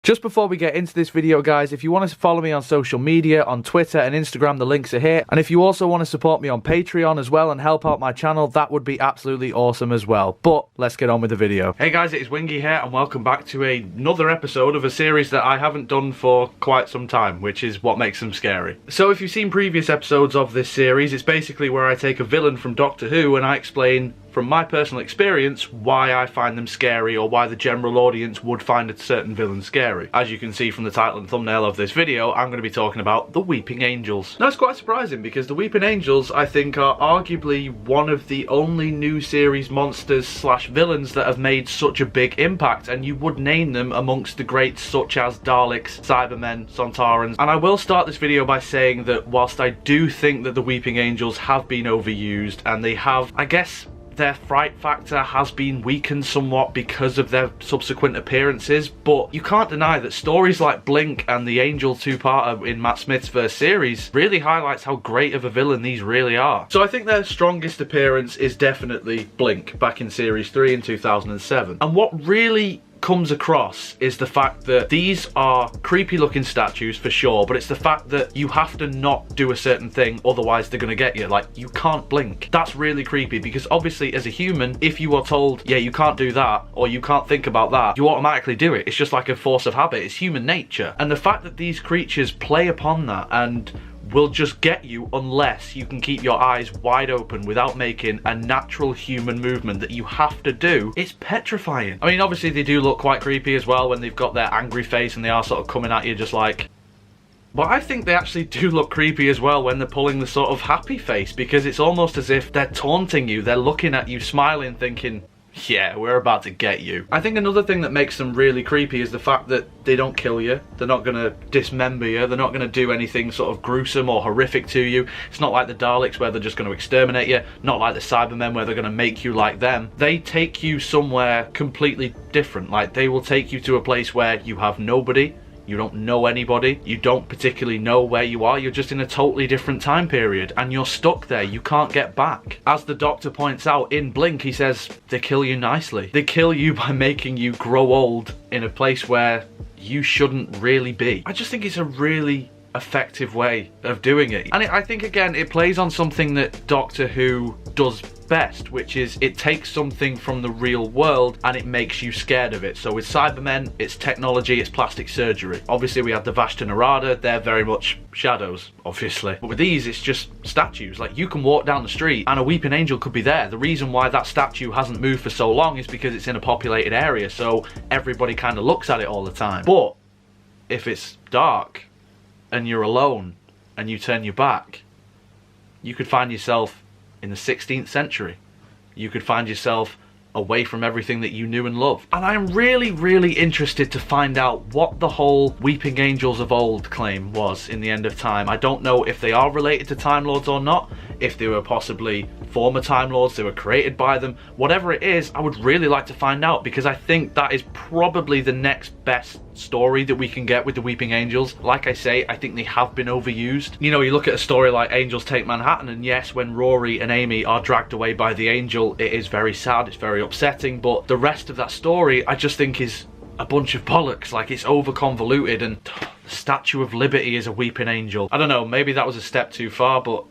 Just before we get into this video, guys, if you want to follow me on social media, on Twitter and Instagram, the links are here. And if you also want to support me on Patreon as well and help out my channel, that would be absolutely awesome as well. But let's get on with the video. Hey guys, it is Wingy here and welcome back to another episode of a series that I haven't done for quite some time, which is what makes them scary. So if you've seen previous episodes of this series, it's basically where I take a villain from Doctor Who and I explain from my personal experience why I find them scary, or why the general audience would find a certain villain scary. As you can see from the title and thumbnail of this video, I'm going to be talking about the Weeping Angels. Now it's quite surprising because the Weeping Angels, I think, are arguably one of the only new series monsters slash villains that have made such a big impact, and you would name them amongst the greats such as Daleks, Cybermen, Sontarans. And I will start this video by saying that whilst I do think that the Weeping Angels have been overused and they have, I guess, their fright factor has been weakened somewhat because of their subsequent appearances, but you can't deny that stories like Blink and the Angel two-parter in Matt Smith's first series really highlights how great of a villain these really are. So I think their strongest appearance is definitely Blink back in series 3 in 2007. And what really comes across is the fact that these are creepy looking statues for sure, but it's the fact that you have to not do a certain thing, otherwise they're gonna get you. Like, you can't blink. That's really creepy because obviously as a human, if you are told, yeah, you can't do that or you can't think about that, you automatically do it. It's just like a force of habit. It's human nature. And the fact that these creatures play upon that and will just get you unless you can keep your eyes wide open without making a natural human movement that you have to do, it's petrifying. I mean, obviously they do look quite creepy as well when they've got their angry face and they are sort of coming at you just like... But I think they actually do look creepy as well when they're pulling the sort of happy face, because it's almost as if they're taunting you, they're looking at you smiling thinking, yeah, we're about to get you. I think another thing that makes them really creepy is the fact that they don't kill you. They're not going to dismember you. They're not going to do anything sort of gruesome or horrific to you. It's not like the Daleks where they're just going to exterminate you. Not like the Cybermen where they're going to make you like them. They take you somewhere completely different. Like, they will take you to a place where you have nobody. You don't know anybody, you don't particularly know where you are, you're just in a totally different time period and you're stuck there, you can't get back. As the Doctor points out in Blink, he says, they kill you nicely. They kill you by making you grow old in a place where you shouldn't really be. I just think it's a really effective way of doing it. And I think, again, it plays on something that Doctor Who does best, which is it takes something from the real world and it makes you scared of it. So with Cybermen, it's technology, it's plastic surgery. Obviously we have the Vashta Nerada, they're very much shadows, obviously. But with these, it's just statues. Like, you can walk down the street and a Weeping Angel could be there. The reason why that statue hasn't moved for so long is because it's in a populated area, so everybody kind of looks at it all the time. But if it's dark and you're alone and you turn your back, you could find yourself in the 16th century. You could find yourself away from everything that you knew and loved. And I'm really, really interested to find out what the whole Weeping Angels of old claim was in the end of time. I don't know if they are related to Time Lords or not, if they were possibly former Time Lords, they were created by them. Whatever it is, I would really like to find out, because I think that is probably the next best story that we can get with the Weeping Angels. Like I say, I think they have been overused. You know, you look at a story like Angels Take Manhattan, and yes, when Rory and Amy are dragged away by the angel, it is very sad, it's very upsetting, but the rest of that story I just think is a bunch of bollocks. Like, it's over convoluted, and the Statue of Liberty is a Weeping Angel. I don't know, maybe that was a step too far, but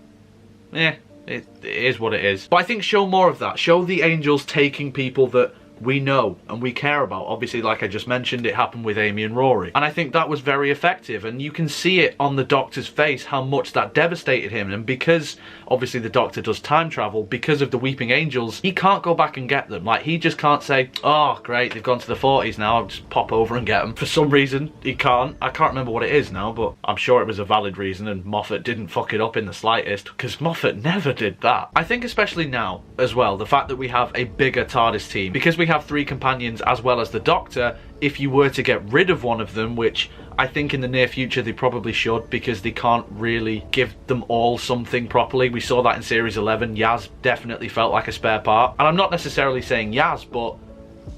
yeah, it is what it is. But I think show more of that. Show the angels taking people that we know and we care about. Obviously, like I just mentioned, it happened with Amy and Rory, and I think that was very effective, and you can see it on the Doctor's face how much that devastated him. And because obviously the Doctor does time travel, because of the Weeping Angels, he can't go back and get them. Like, he just can't say, oh great, they've gone to the 40s now, I'll just pop over and get them. For some reason he can't. I can't remember what it is now, but I'm sure it was a valid reason and Moffat didn't fuck it up in the slightest, because Moffat never did that. I think especially now as well, the fact that we have a bigger TARDIS team, because we have 3 companions as well as the Doctor, if you were to get rid of one of them, which I think in the near future they probably should, because they can't really give them all something properly. We saw that in series 11. Yaz definitely felt like a spare part, and I'm not necessarily saying Yaz, but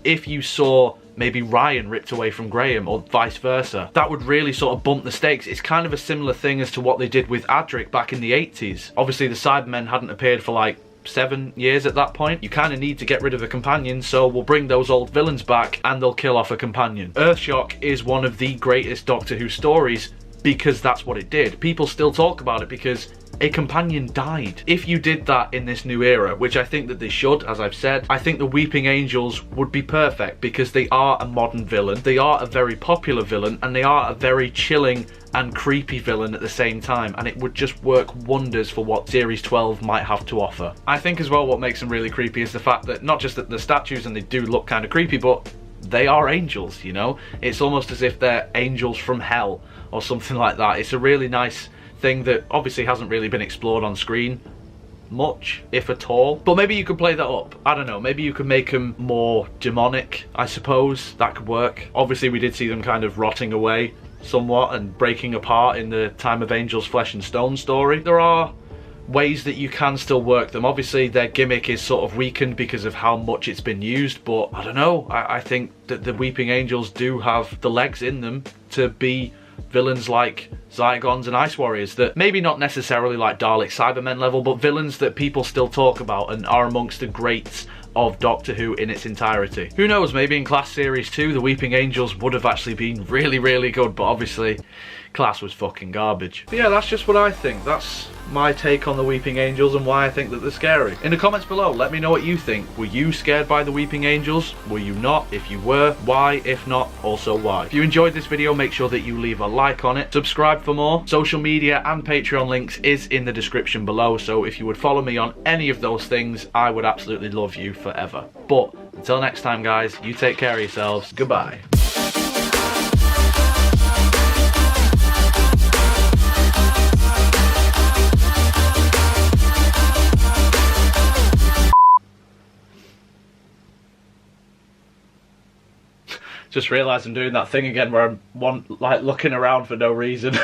if you saw maybe Ryan ripped away from Graham or vice versa, that would really sort of bump the stakes. It's kind of a similar thing as to what they did with Adric back in the 80s. Obviously the Cybermen hadn't appeared for like 7 years at that point. You kind of need to get rid of a companion, so we'll bring those old villains back and they'll kill off a companion. Earthshock is one of the greatest Doctor Who stories because that's what it did. People still talk about it because a companion died. If you did that in this new era, which I think that they should, as I've said, I think the Weeping Angels would be perfect because they are a modern villain, they are a very popular villain, and they are a very chilling and creepy villain at the same time, and it would just work wonders for what Series 12 might have to offer. I think as well what makes them really creepy is the fact that not just that the statues and they do look kind of creepy, but they are angels, you know? It's almost as if they're angels from hell or something like that. It's a really nice thing that obviously hasn't really been explored on screen much, if at all. But maybe you could play that up. I don't know, maybe you could make them more demonic, I suppose. That could work. Obviously we did see them kind of rotting away somewhat and breaking apart in the Time of Angels Flesh and Stone story. There are ways that you can still work them. Obviously their gimmick is sort of weakened because of how much it's been used, but I don't know, I think that the Weeping Angels do have the legs in them to be villains like Zygons and Ice Warriors, that maybe not necessarily like Dalek Cybermen level, but villains that people still talk about and are amongst the greats of Doctor Who in its entirety. Who knows, maybe in Class Series 2 the Weeping Angels would have actually been really, really good, but obviously Class was fucking garbage. But yeah, that's just what I think. That's my take on the Weeping Angels and why I think that they're scary. In the comments below, let me know what you think. Were you scared by the Weeping Angels? Were you not? If you were, why? If not, also why? If you enjoyed this video, make sure that you leave a like on it. Subscribe for more. Social media and Patreon links is in the description below, so if you would follow me on any of those things, I would absolutely love you forever. But until next time, guys, you take care of yourselves. Goodbye. Just realised I'm doing that thing again where I'm looking around for no reason.